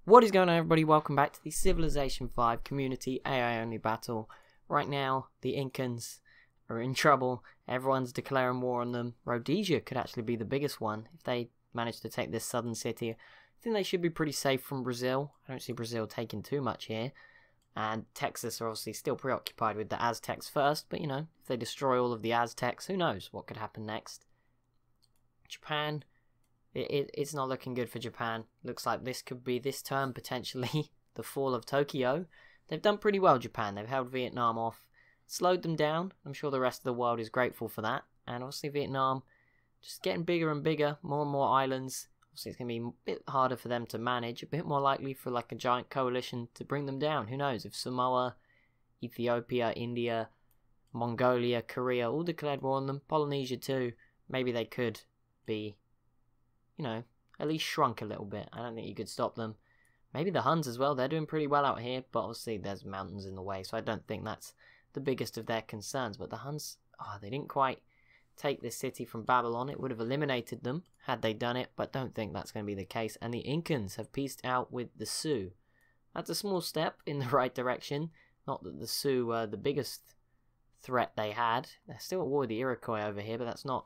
What is going on, everybody? Welcome back to the Civilization 5 community AI only battle. Right now, the Incans are in trouble. Everyone's declaring war on them. Rhodesia could actually be the biggest one if they manage to take this southern city. I think they should be pretty safe from Brazil. I don't see Brazil taking too much here. And Texas are obviously still preoccupied with the Aztecs first, but you know, if they destroy all of the Aztecs, who knows what could happen next. Japan. It's not looking good for Japan. Looks like this could be this turn, potentially, the fall of Tokyo. They've done pretty well, Japan. They've held Vietnam off, slowed them down. I'm sure the rest of the world is grateful for that. And obviously Vietnam just getting bigger and bigger, more and more islands. Obviously it's going to be a bit harder for them to manage, a bit more likely for like a giant coalition to bring them down. Who knows, if Samoa, Ethiopia, India, Mongolia, Korea all declared war on them, Polynesia too, maybe they could be, you know, at least shrunk a little bit. I don't think you could stop them. Maybe the Huns as well. They're doing pretty well out here, but obviously there's mountains in the way, so I don't think that's the biggest of their concerns. But the Huns, they didn't quite take this city from Babylon. It would have eliminated them had they done it, but don't think that's going to be the case. And the Incans have peaced out with the Sioux. That's a small step in the right direction. Not that the Sioux were the biggest threat they had. They're still at war with the Iroquois over here, but that's not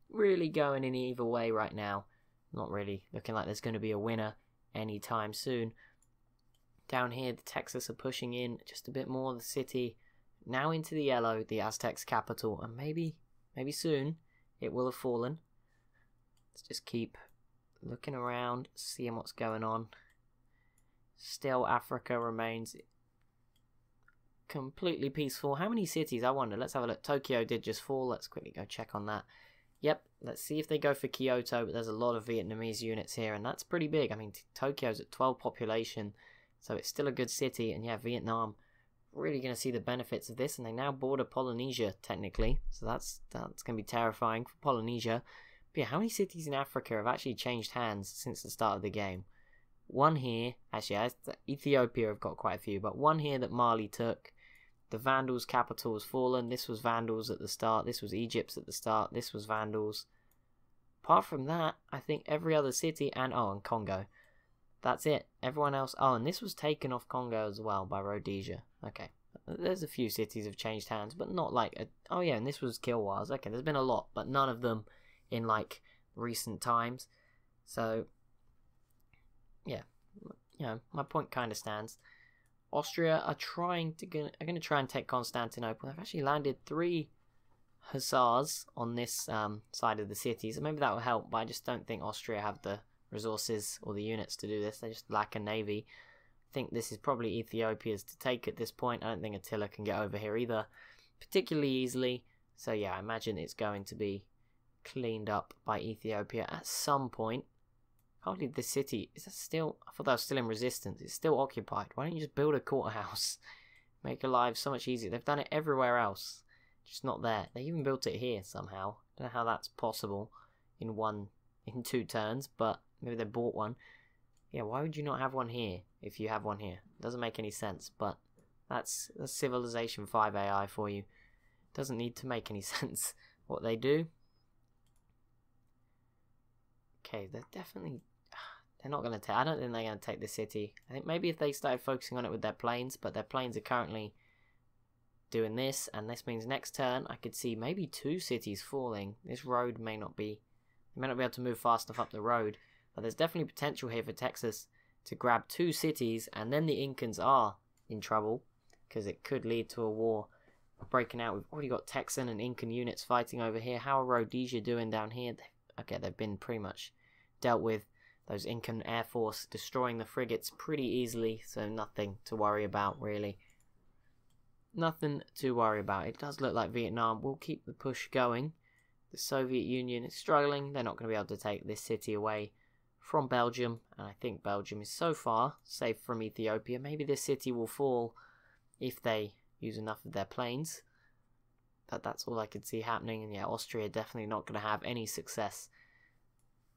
really going in either way right now. Not really looking like there's going to be a winner anytime soon. Down here, the Texas are pushing in just a bit more. The city now into the yellow, the Aztecs' capital, and maybe soon it will have fallen. Let's just keep looking around, seeing what's going on. Still, Africa remains completely peaceful. How many cities? I wonder. Let's have a look. Tokyo did just fall. Let's quickly go check on that. Yep, let's see if they go for Kyoto, but there's a lot of Vietnamese units here, and that's pretty big. I mean, Tokyo's at 12 population, so it's still a good city, and yeah, Vietnam really going to see the benefits of this, and they now border Polynesia, technically, so that's going to be terrifying for Polynesia. But yeah, how many cities in Africa have actually changed hands since the start of the game? One here, actually, Ethiopia have got quite a few, but one here that Mali took. The Vandals' capital has fallen. This was Vandals at the start. This was Egypt's at the start. This was Vandals. Apart from that, I think every other city and Congo. That's it. Everyone else. And this was taken off Congo as well by Rhodesia. Okay. There's a few cities have changed hands, but not like and this was Kilwars. Okay, there's been a lot, but none of them in like recent times. So yeah, you know, my point kind of stands. Austria are going to try and take Constantinople. They've actually landed 3 hussars on this side of the city, so maybe that will help, but I just don't think Austria have the resources or the units to do this. They just lack a navy. I think this is probably Ethiopia's to take at this point. I don't think Attila can get over here either particularly easily, so yeah, I imagine it's going to be cleaned up by Ethiopia at some point. Hardly this city, is that still, I thought that was still in resistance, it's still occupied. Why don't you just build a quarterhouse? Make your lives so much easier. They've done it everywhere else, just not there. They even built it here somehow. Don't know how that's possible in 2 turns, but maybe they bought one. Yeah, why would you not have one here if you have one here? Doesn't make any sense, but that's Civilization 5 AI for you. Doesn't need to make any sense what they do. Okay, they're not going to take, I don't think they're going to take the city. I think maybe if they started focusing on it with their planes, but their planes are currently doing this, and this means next turn I could see maybe 2 cities falling. This road may not be, they may not be able to move fast enough up the road, but there's definitely potential here for Texas to grab 2 cities, and then the Incans are in trouble, because it could lead to a war breaking out. We've already got Texan and Incan units fighting over here. How are Rhodesia doing down here? They've been pretty much dealt with. Those Incan Air Force destroying the frigates pretty easily, so nothing to worry about, really. Nothing to worry about. It does look like Vietnam will keep the push going. The Soviet Union is struggling. They're not going to be able to take this city away from Belgium, and I think Belgium is so far safe from Ethiopia. Maybe this city will fall if they use enough of their planes. But that's all I could see happening, and yeah, Austria definitely not going to have any success,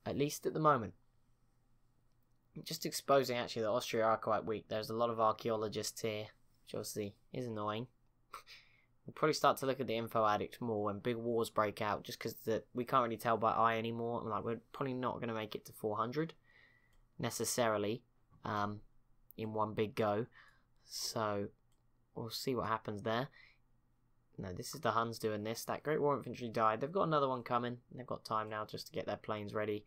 at least at the moment. Just exposing actually that Austria are quite weak. There's a lot of archaeologists here, which obviously is annoying. We'll probably start to look at the info addict more when big wars break out, just because we can't really tell by eye anymore. Like, we're probably not going to make it to 400 necessarily, in one big go. So we'll see what happens there. No, this is the Huns doing this. That Great War Infantry died. They've got another one coming. They've got time now just to get their planes ready.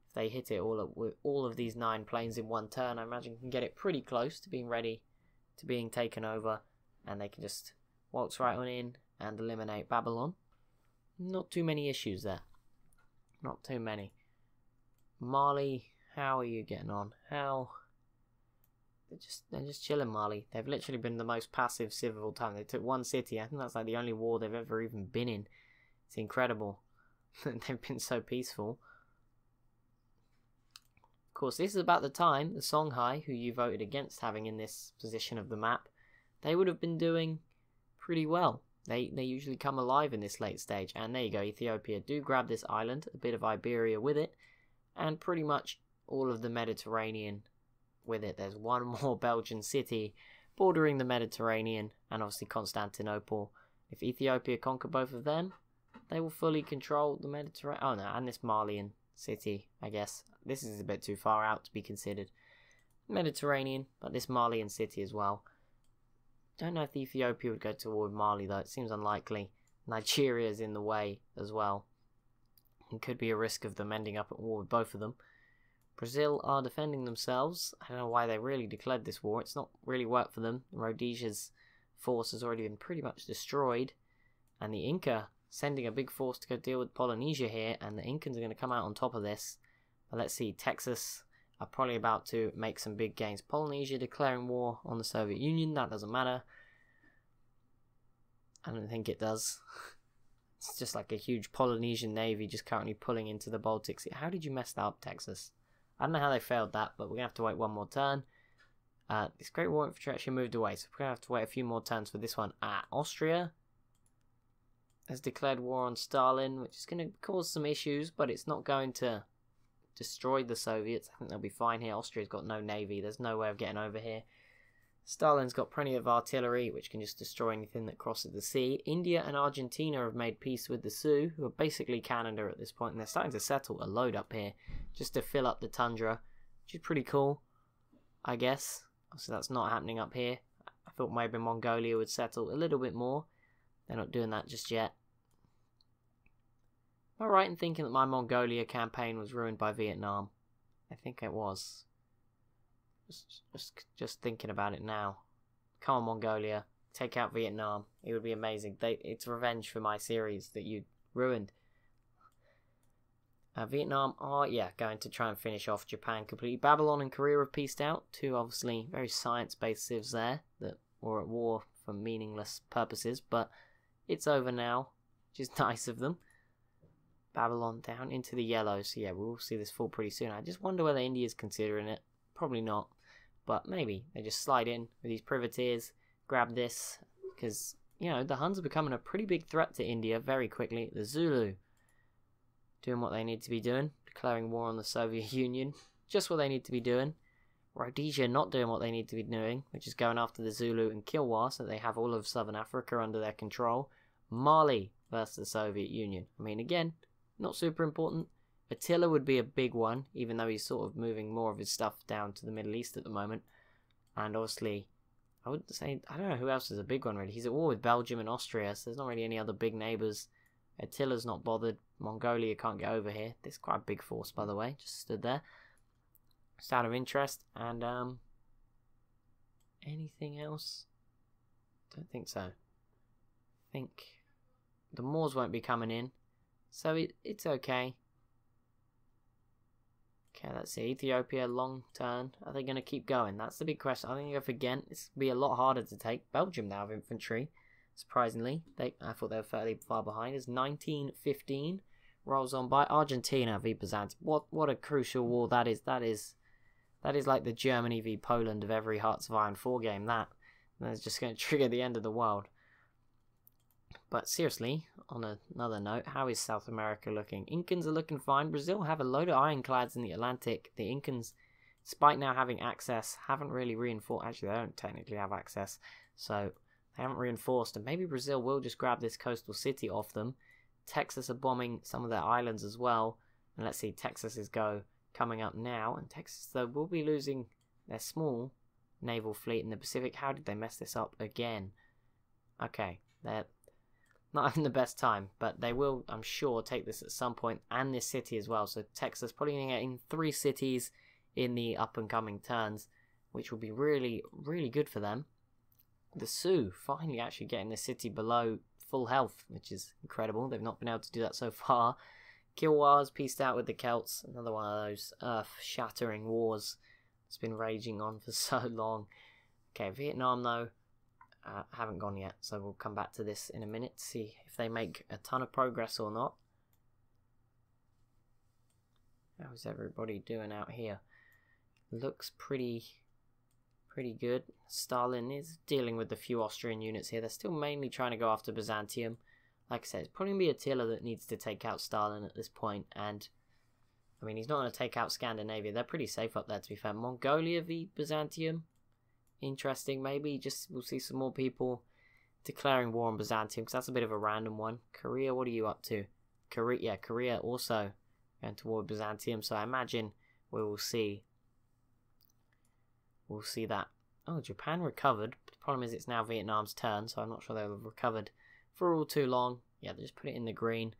If they hit it all up with all of these 9 planes in one turn, I imagine can get it pretty close to being ready to being taken over, and they can just waltz right on in and eliminate Babylon. Not too many issues there. Not too many. Mali, how are you getting on? How? They're just chilling, Mali. They've literally been the most passive civil time. They took one city. I think that's like the only war they've ever even been in. It's incredible. They've been so peaceful. Of course, this is about the time the Songhai, who you voted against having in this position of the map, they would have been doing pretty well. They usually come alive in this late stage. And there you go, Ethiopia do grab this island, a bit of Iberia with it, and pretty much all of the Mediterranean with it. There's one more Belgian city bordering the Mediterranean, and obviously Constantinople. If Ethiopia conquer both of them, they will fully control the Mediterranean. Oh no, and this Malian city, I guess. This is a bit too far out to be considered Mediterranean, but this Malian city as well. Don't know if Ethiopia would go to war with Mali though, it seems unlikely. Nigeria is in the way as well. It could be a risk of them ending up at war with both of them. Brazil are defending themselves. I don't know why they really declared this war. It's not really worked for them. Rhodesia's force has already been pretty much destroyed. And the Inca sending a big force to go deal with Polynesia here. And the Incans are going to come out on top of this. But let's see, Texas are probably about to make some big gains. Polynesia declaring war on the Soviet Union. That doesn't matter. I don't think it does. It's just like a huge Polynesian navy just currently pulling into the Baltic Sea. How did you mess that up, Texas? I don't know how they failed that, but we're going to have to wait one more turn. This Great War Infantry actually moved away, so we're going to have to wait a few more turns for this one. Austria has declared war on Stalin, which is going to cause some issues, but it's not going to destroy the Soviets. I think they'll be fine here. Austria's got no navy. There's no way of getting over here. Stalin's got plenty of artillery, which can just destroy anything that crosses the sea. India and Argentina have made peace with the Sioux, who are basically Canada at this point, and they're starting to settle a load up here, just to fill up the tundra, which is pretty cool, I guess. So that's not happening up here. I thought maybe Mongolia would settle a little bit more. They're not doing that just yet. Am I right in thinking that my Mongolia campaign was ruined by Vietnam? I think it was. Just thinking about it now. Come on, Mongolia, take out Vietnam. It would be amazing. It's revenge for my series that you ruined. Vietnam are, going to try and finish off Japan completely. Babylon and Korea have peaced out. Two obviously very science-based civs there that were at war for meaningless purposes, but it's over now, which is nice of them. Babylon down into the yellow, so yeah, we'll see this fall pretty soon. I just wonder whether India's considering it. Probably not, but maybe they just slide in with these privateers, grab this, because, you know, the Huns are becoming a pretty big threat to India very quickly. The Zulu doing what they need to be doing, declaring war on the Soviet Union, just what they need to be doing. Rhodesia not doing what they need to be doing, which is going after the Zulu and Kilwa, so they have all of Southern Africa under their control. Mali versus the Soviet Union. I mean, again, not super important. Attila would be a big one, even though he's sort of moving more of his stuff down to the Middle East at the moment. And obviously, I would say, I don't know who else is a big one really. He's at war with Belgium and Austria, so there's not really any other big neighbours. Attila's not bothered. Mongolia can't get over here. This is quite a big force, by the way, just stood there. Just out of interest. And, anything else? Don't think so. I think the Moors won't be coming in, so it's okay. Okay, let's see. Ethiopia, long turn. Are they going to keep going? That's the big question. I think they go for Ghent. It's going to be a lot harder to take. Belgium now have infantry, surprisingly. I thought they were fairly far behind. It's 1915. Rolls on by. Argentina v Byzantium. What a crucial war that is. That is like the Germany v Poland of every Hearts of Iron 4 game. That's just going to trigger the end of the world. But seriously, on another note, how is South America looking? Incans are looking fine. Brazil have a load of ironclads in the Atlantic. The Incans, despite now having access, haven't really reinforced. Actually, they don't technically have access, so they haven't reinforced. And maybe Brazil will just grab this coastal city off them. Texas are bombing some of their islands as well. And let's see, Texas is coming up now. And Texas, though, will be losing their small naval fleet in the Pacific. How did they mess this up again? Okay, they're not having the best time, but they will, I'm sure, take this at some point, and this city as well. So Texas probably going to get in 3 cities in the up-and-coming turns, which will be really, really good for them. The Sioux finally actually getting the city below full health, which is incredible. They've not been able to do that so far. Kiowa's pieced out with the Celts, another one of those earth-shattering wars that's been raging on for so long. Okay, Vietnam, though, haven't gone yet, so we'll come back to this in a minute to see if they make a ton of progress or not. How's everybody doing out here? Looks pretty good. Stalin is dealing with a few Austrian units here. They're still mainly trying to go after Byzantium. Like I said, it's probably going to be Attila that needs to take out Stalin at this point. And, I mean, he's not going to take out Scandinavia. They're pretty safe up there, to be fair. Mongolia v Byzantium. Interesting. Maybe just we'll see some more people declaring war on Byzantium, because that's a bit of a random one. Korea, what are you up to? Korea also going toward Byzantium. So I imagine we will see... We'll see that. Oh, Japan recovered. The problem is it's now Vietnam's turn, so I'm not sure they'll have recovered for all too long. Yeah, they just put it in the green.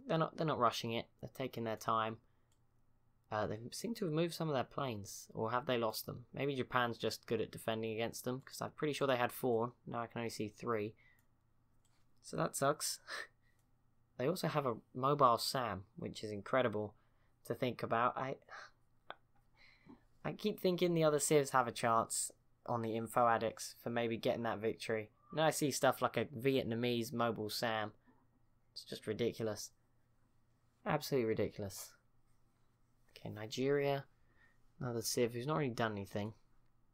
They're not rushing it. They're taking their time. They seem to have moved some of their planes, or have they lost them? Maybe Japan's just good at defending against them, because I'm pretty sure they had 4. Now I can only see 3. So that sucks. They also have a mobile SAM, which is incredible to think about. I keep thinking the other civs have a chance on the info addicts for maybe getting that victory. Now I see stuff like a Vietnamese mobile SAM. It's just ridiculous. Absolutely ridiculous. Okay, Nigeria. Another civ who's not really done anything.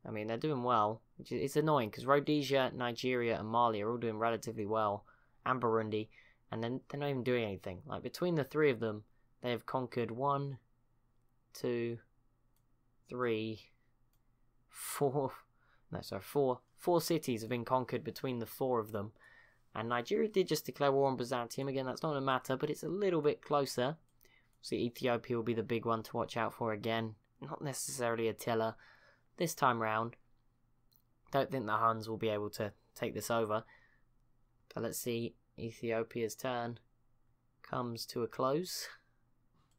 I mean, they're doing well. Which is, it's annoying because Rhodesia, Nigeria and Mali are all doing relatively well. And Burundi. And then they're not even doing anything. Like, between the 3 of them, they have conquered 1, 2... 3, 4, no, sorry, 4 cities have been conquered between the 4 of them. And Nigeria did just declare war on Byzantium. Again, that's not a matter, but it's a little bit closer. So Ethiopia will be the big one to watch out for again. Not necessarily Attila this time round. Don't think the Huns will be able to take this over. But let's see, Ethiopia's turn comes to a close.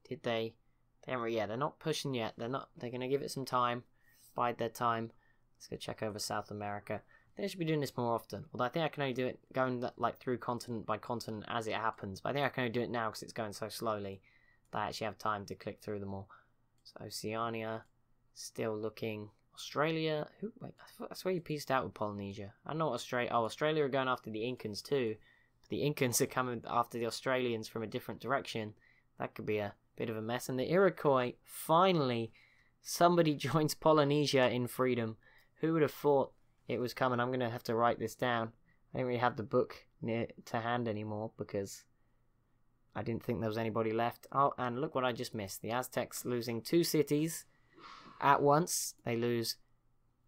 Did they... Yeah, they're not pushing yet. They're going to give it some time. Bide their time. Let's go check over South America. They should be doing this more often. Although I think I can only do it going like through continent by continent as it happens. But I think I can only do it now because it's going so slowly that I actually have time to click through them all. So Oceania, still looking. Australia. Wait, I swear you pieced out with Polynesia. I know Australia. Oh, Australia are going after the Incans too. But the Incans are coming after the Australians from a different direction. That could be a bit of a mess. And the Iroquois, finally, somebody joins Polynesia in freedom. Who would have thought it was coming? I'm going to have to write this down. I don't really have the book near to hand anymore because I didn't think there was anybody left. Oh, and look what I just missed. The Aztecs losing 2 cities at once. They lose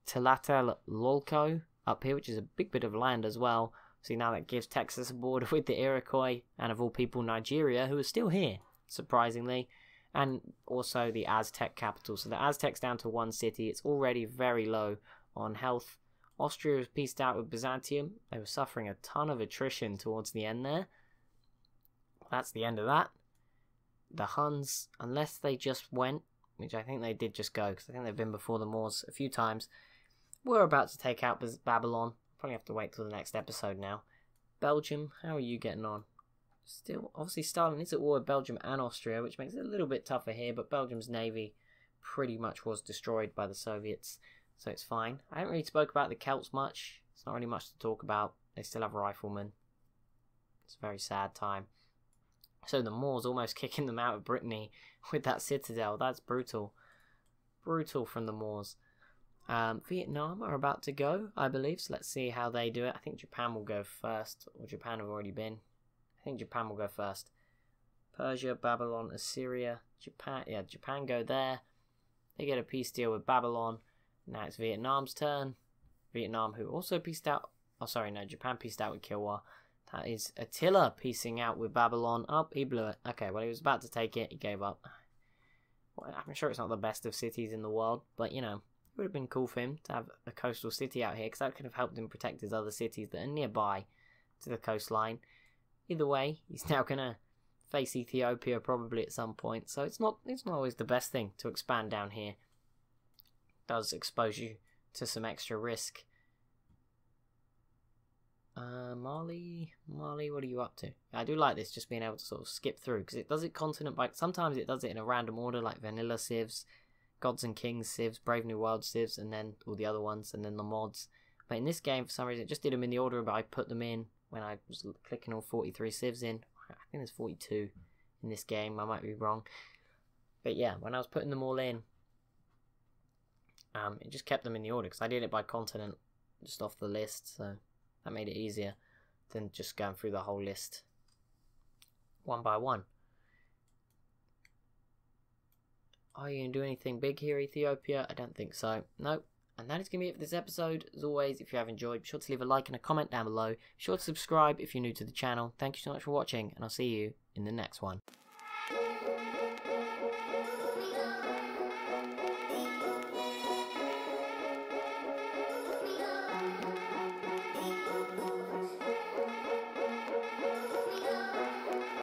Tlatelolco up here, which is a big bit of land as well. See, now that gives Texas a border with the Iroquois and, of all people, Nigeria, who are still here, surprisingly, and also the Aztec capital. So the Aztecs down to 1 city. It's already very low on health. Austria was pieced out with Byzantium. They were suffering a ton of attrition towards the end there. That's the end of that. The Huns, unless they just went, which I think they did just go, because I think they've been before the Moors a few times, we're about to take out Babylon. Probably have to wait till the next episode now. Belgium, how are you getting on? Still, obviously Stalin is at war with Belgium and Austria, which makes it a little bit tougher here, but Belgium's navy pretty much was destroyed by the Soviets, so it's fine. I haven't really spoke about the Celts much. It's not really much to talk about. They still have riflemen. It's a very sad time. So the Moors almost kicking them out of Brittany with that citadel. That's brutal. Brutal from the Moors. Vietnam are about to go, I believe, so let's see how they do it. I think Japan will go first, or Japan have already been. I think Japan will go first. Persia, Babylon, Assyria, Japan. Yeah, Japan go there. They get a peace deal with Babylon. Now it's Vietnam's turn. Vietnam, who also pieced out. Oh, sorry, no, Japan pieced out with Kilwa. That is Attila piecing out with Babylon. Oh, he blew it. Okay, well, he was about to take it. He gave up. Well, I'm sure it's not the best of cities in the world, but, you know, It would have been cool for him to have a coastal city out here, because that could have helped him protect his other cities that are nearby to the coastline. Either way, he's now going to face Ethiopia probably at some point, so it's not always the best thing to expand down here. It does expose you to some extra risk. Mali, what are you up to? I do like this, just being able to sort of skip through, because it does it continent by, sometimes it does it in a random order, like Vanilla Civs, Gods and Kings Civs, Brave New World Civs, and then all the other ones, and then the mods. But in this game, for some reason, it just did them in the order, but I put them in when I was clicking all 43 Civs in. I think there's 42 in this game, I might be wrong. But yeah, when I was putting them all in, it just kept them in the order, because I did it by continent, just off the list, so that made it easier than just going through the whole list one by one. Are you going to do anything big here, Ethiopia? I don't think so. Nope. And that is going to be it for this episode. As always, if you have enjoyed, be sure to leave a like and a comment down below. Be sure to subscribe if you're new to the channel. Thank you so much for watching, and I'll see you in the next one.